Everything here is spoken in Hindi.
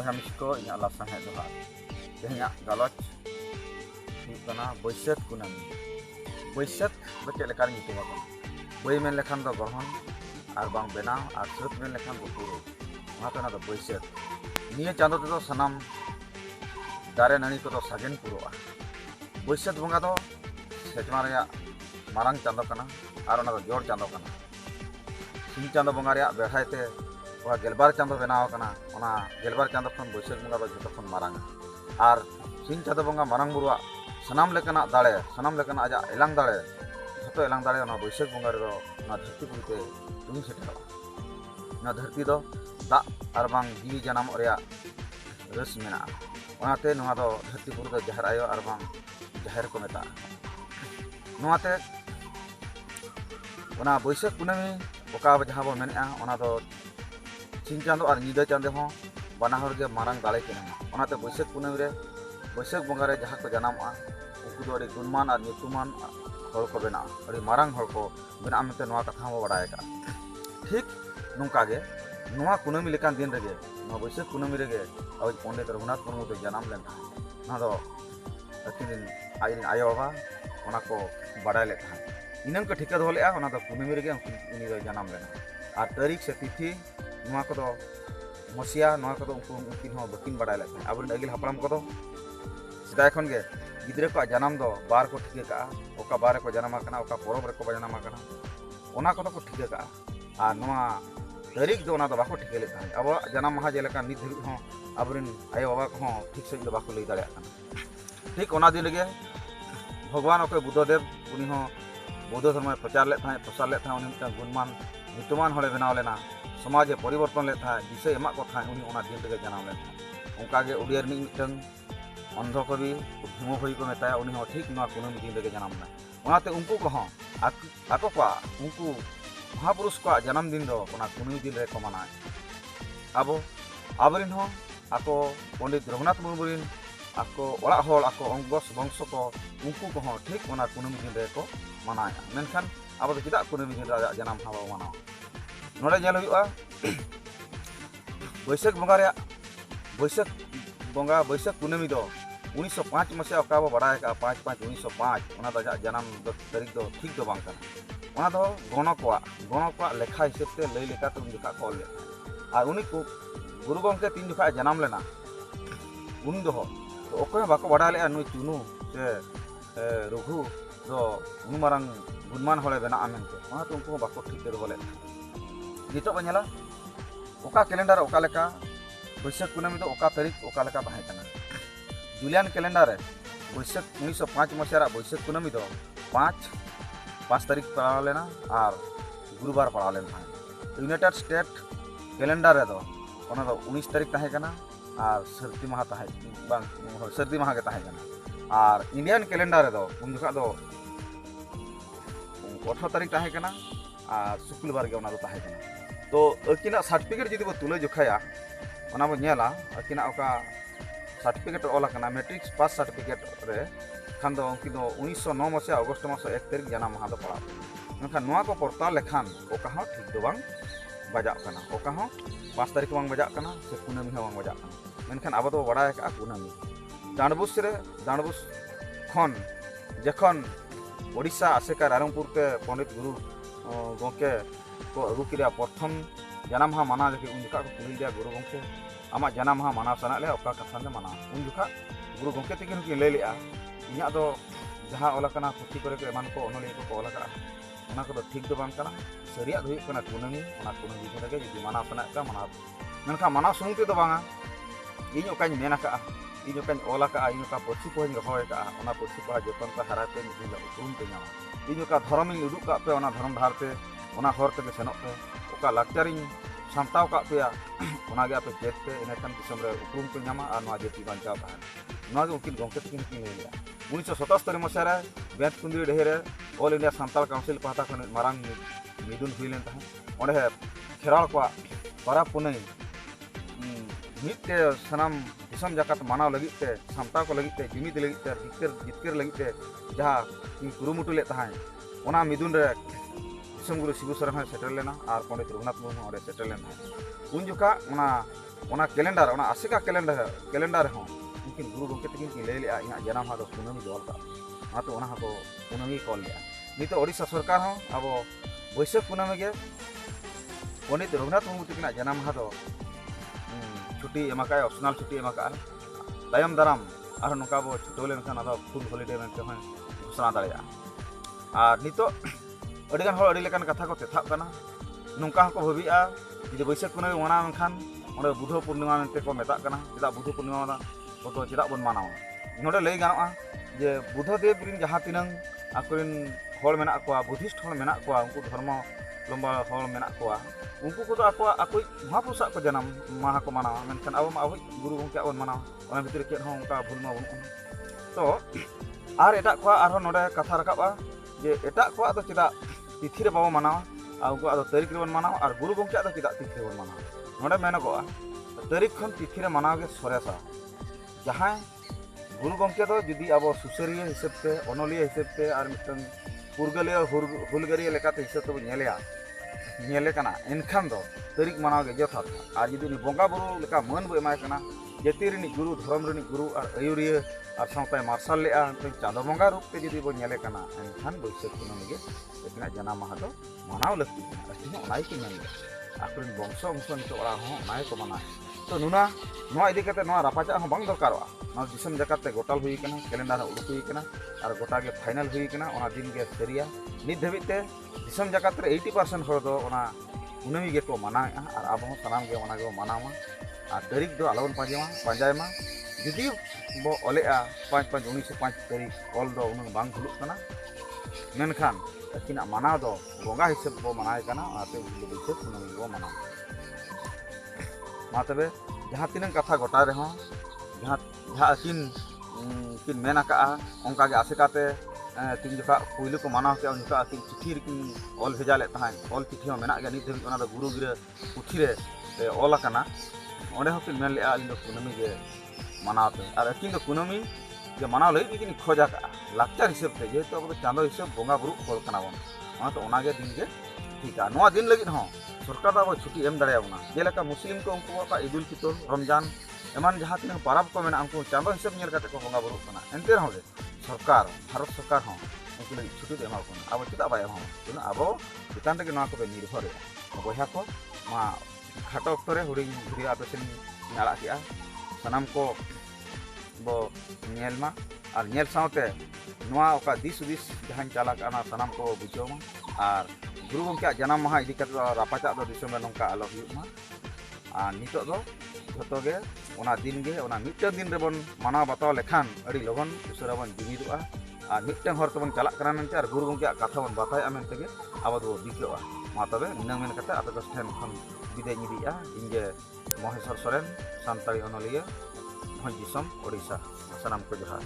बॉयहा मिसको इन लासांग है दोहा तेहना गलच बैसाख कुनामी बैसाख दो चेक लेकार ᱧᱩᱛᱩᱢ आकन बै मेन लेखान दो ग्रहण और बांग बेनाव और सात मेन लेखान दो पुरो ओनाते ना दो बैसाख निये चांदो तेदो सनाम दारे नानी को दो सागेन पुरोआ बैसाख बंगा दो सेचमा रेया मारांग चांदो कना और ओना दो जोड़ चांदो कना सिंह चांदो बंगा रेया बेहायते वह गेलबार चांदो बेनाव कना ओना गेलबार चांदो खन बैसाख बंगा दो जतो खन मारांग और सिंह चांदो बंगा मारांग बुरुआ सनाम लेकना दाड़े सनाम लेकना आजा एलांग दाड़े जतो एलांग दाड़े ओना बैसाख बंगा रे दो ना धरती पुरते तुम सेटवा ना धरती दो दा और बांग जीवी जनाम रेया रस मेना ओनाते नोआ दो धरती पुर दो जहर आयो और बांग जहर को मेता नोआते ओना बैसाख कुनामी ओका जहां बो मेनआ ओना दो सिंह चांदो और नीदा चांदो हो बाना हर गे मारांग दाड़े केना ओनाते बैसाख कुनामी रे बैसाख बंगा रे जहां को जनामआ उनको दो अड़ी गुणमान और ᱧᱩᱛᱩᱢᱟᱱ हर को बेना अड़ी मारांग हर को बेना मेते नोआ कथा हो बड़ाय का ठीक नोंका गे नोआ कुनामी लेकान दिन रेगे नोआ बैसाख कुनामी रेगे अब पंडित रघुनाथ मुर्मू दो जनाम लेन ना दो अकिन आइन आयो बाबा ओना को बड़ाय ले था इनन को ठिका दो लेआ ओना दो कुनामी रेगे उनी दो जनाम लेना और तारीख से तिथि नोआ को दो मसिया नोआ को दो उनकिन हो बकिन बड़ाय ले था अब अगिल हपराम को दो सिदा खन गे गिद्रे को जनाम दो बार को ठिके का ओका बार को जनाम आकना ओका परब रे को जनाम आकना ओना को को ठिके का आ नोआ तारीख दो ओना दो बाको ठिके ले था अब जनाम महा जेलका नित धरि हो अबरिन आयो बाबा को हो ठीक से दो बाको ले दाड़े आकना ठीक ओना दिन लगे भगवान ओके बुद्धदेव उनी हो बौद्ध धर्म प्रचार ले था प्रसार ले था उनी मिटा गुणमान ᱧᱩᱛᱩᱢᱟᱱ हड़े बनाव लेना समाज परिवर्तन ले था दिशा एमा को था उनी ओना दिन लगे जनाम ले था उनका गे उड़ियर मिटन अंध कवि भीम भई को मेताया उनी हो ठीक नोआ कुनामी दिन लगे जनाम ना ओनाते उनको को हो आको को उनको महापुरुष को जन्म दिन दो ओना कुनामी दिन रे को मना अब आबरिन हो आको पंडित रघुनाथ मुर्मुरिन आको ओड़ा होल आको अंगस वंश को उनको को हो ठीक ओना कुनामी दिन रे को मनाया मेनखान अब तो चिदा कुनामी दिन रे जन्म हावा मना नोडे जेल हुआ बैसाख बंगा रे बैसाख कुनामी दो 1905 मसीहा ओका बो बड़ाय का 5/5/1905 ओना दो जन्म दो तारीख दो ठीक दो बांग kana ओना दो गण को लेखा हिसाब ते लई लेका तुम दिखा कॉल ले और उनी को गुरु गंके तीन दिखा जन्म लेना उन दो तो ओको बाको बड़ा ले नुई चुनु से रघु दो उनुमारंग गुणमान हले बेना आमेनते ओना तो उनको बाको ठीक दो बोले नितो बनेला ओका कैलेंडर ओका लेका बैसाख कुनामी दो ओका तारीख ओका लेका ताहे kana जुलियन कैलेंडर बैसाख 1905 मसीहा बैसाख कुनामी दो 5 तारीख पड़ा लेना और गुरुवार पड़ा लेना यूनाइटेड स्टेट कैलेंडर दो 19 तारीख ताहे kana और सर्दी माह ताहे बांग सर्दी माह के ताहे kana और इंडियन कैलेंडर दो उन जखा दो 18 तारीख ताहे kana और शुक्रवार के ओना दो ताहे kana तो अकिना सर्टिफिकेट जदि बो तुले जोखाया ओना बो नेला अकिना ओका सर्टिफिकेट ओला kana मैट्रिक पास सर्टिफिकेट रे खान दो उनकी दो 1909 मसीहा अगस्त मास 1 तारीख जन्म माह दो पड़ा मेनखान नोआ को पड़ता लेखान ओका हो ठीक दो बांग बजा kana ओका हो 5 तारीख बांग बजा kana से कुनामी हो बांग बजा kana मेनखान अब दो बड़ा का कुनामी दानबुस खन जखन ओडिशा आसेका रारंगपुर के पंडित गुरु गंके को अगु किया प्रथम जन्म हा माना लेके उन जखा को कुली दिया गुरु गंके आमा जन्म हा माना सना ले ओका कथा ने माना उन जखा गुरु गंके तकिन की ले लिया इना दो जहां ओला kana पुथी करे के मान को ओनले को ओला करा ओना को ठीक दो बांग kana सरिया हुई kana कुनामी ओना कुनामी दिन लगे जदि माना सना का माना मेनखा माना सुनु ते दो बांगा इन ओकाኝ मेना का इन ओकाኝ ओला का इन ओका पछी को रहोय का ओना पछी को जतन का हराते इन उरुम ते नामा इन ओका धर्म इन उदुक का पे ओना धर्म धार पे ओना हर ते सेनोक पे ओका लाक्चरिंग सामताव का पे ओना गे पे चेत पे इनेखान दिसम रे उरुम पे नामा और नोआ जेती बांचाव था नोआ गे उकिन गंके तकिन की लेया 1977 मसीहा रे बेंत कुंदी ढेरे ऑल इंडिया सांताल काउंसिल पाता खन मारांग मिदुन हुइलेन था ओंडे खेराल को परा पुनै मिते सनाम दिसम जाकात मानाव लगी ते सामता को लगी ते जुमिद लगी ते जितकर लगी ते जहाँ कुरुमुटु ले ताहाय ओना मिदुन रे दिसम गुरु शिबु सरन सेटल लेना और पंडित रघुनाथ मुर्मू ओंडे सेटल लेना उन जुका ओना ओना कैलेंडर ओना आसिका कैलेंडर हो उनकिन गुरु गंके तकिन की लैले इना जन्म माह दो कुनामी दो अलका आतो ओना को कुनामी कॉल ले नितो ओडिशा सरकार हो अब बैसाख कुनामी के पंडित रघुनाथ मुर्मू तकिन जन्म माह दो छुट्टी एमाका ऑप्शनल छुट्टी एमाका तायम दाराम और नौका बो छुटो लेनखान अदा फुल हॉलिडे मेनते हन घोषणा दाड़ेया और नितो अडिगान हर अडि लेकान कथा को तेथाब काना नौका को भाबिया जुदि बैसाख कुनामी मनाव मेनखान ओंडे बुध पूर्णिमा मेनते को मेता काना चेदा बुध पूर्णिमा को चेदा बन मानावा नोडे लई गानोआ जे बुद्धदेव रिन जहां तिनंग आकुरिन हर मेना कोआ बुद्धिस्ट हर मेना कोआ उनको धर्म लंबा हर मेना कोआ उनको को आको महापुरुष को जन्म माह को मानावा मेनखान अब अब गुरु गंके बन मानावा ओना भितर चेद हो उनका भूल मा बनुआ तो आर एटा को आर नोडे कथा रकाबा जे एटा को दो चेदा तिथि रे बाबो मानावा आ उनको आदो तारीख रे बन मानावा और गुरु गंके दो चेदा तिथि रे बन मानावा नोडे मेनगोआ तारीख खन तिथि रे मानाव गे सरेसा जहां गुरु गंके दो जुदी अब सुसरिया हिसाब से अनलिया हिसाब से और मिटन पुरगलिया हुलगरिया लेकाते हिसाब ते नेलेया नेले कना एनखान दो तारीख मानाव गे जथा और जुदी बंगा बुरु लेका मन बो एमाय कना जति रिनी गुरु धर्म रिनी गुरु और अयुरिया और सावताय मार्शल लेआ चांदो बंगा रूप ते जुदी बो नेले कना एनखान बैसाख कुनामी गे एतना जन्म माह दो मानाव लगती अतिन ओनाय के मेन आकुरिन वंश नितो ओड़ा हो ओनाय को माना तो नुना नोआ इदी कते नोआ रापाचा हो बांग दरकारोआ नोआ दिसम जकात ते गोटाल हुई कना कैलेंडर उडुक हुई कना और गोटा गे फाइनल हुई कना ओना दिन गे सेरिया नित धबित ते दिसम जकात रे 80% हर दो ओना कुनामी गे को मानाया और अब हो सनाम गे ओना गे मानावा और तारीख दो आलोन पांजायमा जुदी बो ओलेआ 5/5/1905 तारीख ऑल दो उन बांग भुलुक कना मेनखान अकिना मानाव दो बंगा हिसाब बो मनाय कना आते बैसाख कुनामी बो मानाव मा तबे जहाँ तीन कथा गोटा रहे जहाँ किन मेना उनका आसेकाते तीन जोखा पुलू को मानाव के उनका किन चिठी किन ऑल भेजा ले ऑल चिठी मेना गया नित धाबी गुरु गिरा पुथी रे ऑल ओंडे किन मेन ले इन कुनामी के मानावते और अकिन कुनामी जे मानाव लगे किन खोजा लाचार हिसाब से जेहेतु अब चांदो हिसाब बंगा बुरु हल कना बन तो ओनागे दिन के ठीक है नोआ दिन लगी हो सरकार अब छुट्टी एम दाड़ेयाबोना जेलेका मुस्लिम को उनको ईदुल फितर रमजान एमान जहाँ तीन पाराब को मेना उनको चांदो हिसाब नेल काते को बंगा बुरु कना एनते रहो सरकार भारत सरकार हो उनको लगी छुट्टी दे एमा कोना अब चेदा बाय हो तिना अब चितान रे नोआ को निर्भर बया को मा खाटो अक्तो रे हुडिंग भिडियो आपेसिन नाला किया सनाम को बो नेलमा और नेल सावते नोआ ओका दिस उदिस जहां चाला काना सनाम को बुझोमा और गुरु गंके जन्म माह इदी कते रापाचा दो दिसम रे नोंका आलो हुयुमा और नितो दो जतो गे ओना दिन गे ओना मिटन दिन रे बन मानाव बाताव लेखान अड़ी लगन उसरा बन जुमिदोआ और मिटन हर तबन चला कना मेनते और गुरु गंके कथा बन बाताय मेनते गे अब दो बिकलोआ मा तबे निना मेन कते आपे को ठेन खन बिदाय निदिया इनगे महेश्वर सोरेन सानताड़ी अनलिया भंज दिसम ओडिशा सनाम को जोहार।